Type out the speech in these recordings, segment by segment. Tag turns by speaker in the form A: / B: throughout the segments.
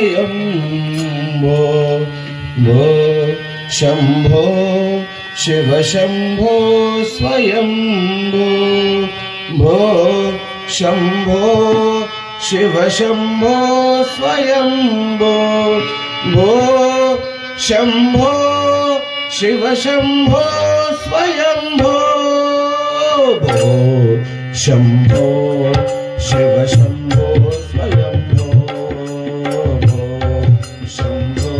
A: स्वयंभो भो शंभो शिव शंभो स्वयंभो भो शंभो शिव शंभो स्वयंभो भो शंभो शिव शंभो स्वयंभो भो शंभो शिव शंभो स्वयंभो भो शंभो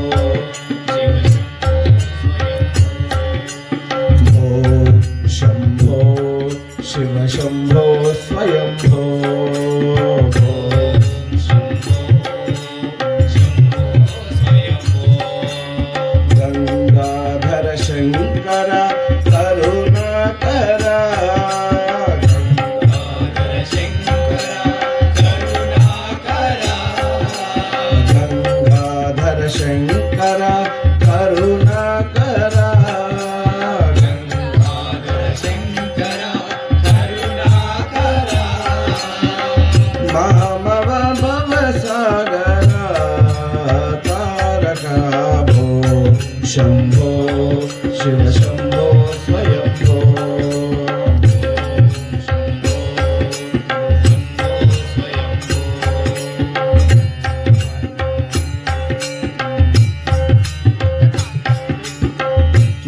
A: भो शंभो शिव शंभो स्वयंभो भो गंगाधर शंकर करुणाकर शंकर करुणाकर
B: शंकर करुणाकर
A: मामव भवसागर तारक भो शंभो शिव शंभो स्वयंभो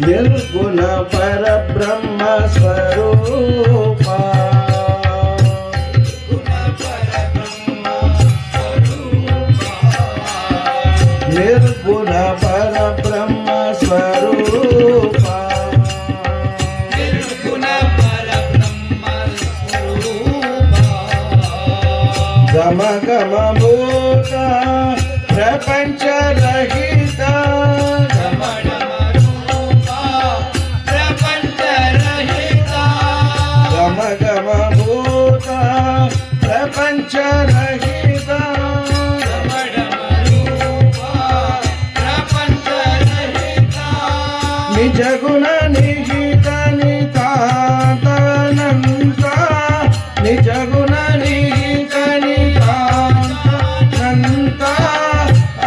A: निर्गुण परब्रह्म स्वरूपा निर्गुण परब्रह्म स्वरूपा
B: निर्गुण परब्रह्म स्वरूपा
A: गम गम भूता प्रपंच रहिता गम भूता प्रपंच रहिता निज गुण निहित नितान्तनन्ता निज गुण निहित नितान्तनन्ता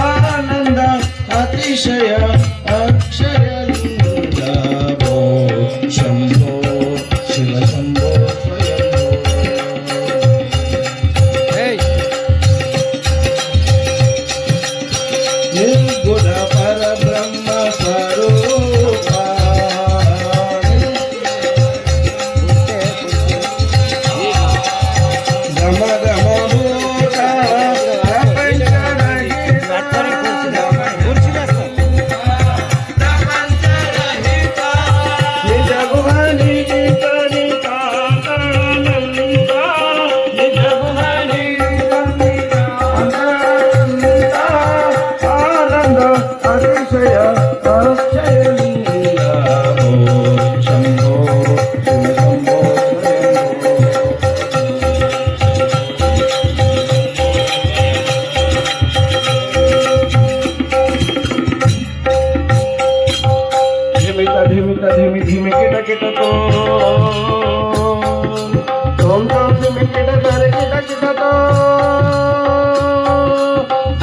A: आनंद अतिशय अक्षय भो शंभो शिव शंभो निर्गुण परब्रह्म स्वरूपा गम गम भूता प्रपंच रहिता निज गुण निहित नितान्तनन्ता निज गुण निहित नितान्तनन्ता आनंद अतिशय अक्षय लीला भो शंभो शिव शंभो धिमित धिमि धिमि किट किट तो ओम तो धिमि किट करे किट किट तो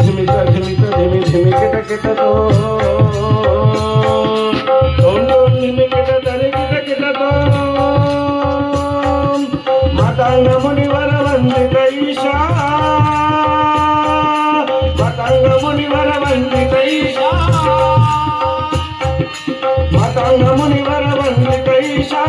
A: धिमित धिमित धिमि धिमि किट किट तो ओम तो धिमि किट करे किट किट तो मातांग मुनिवर वंदित ईशा मातांग मुनिवर वंदित ईशा मातांग मुनिवर वंदित ईशा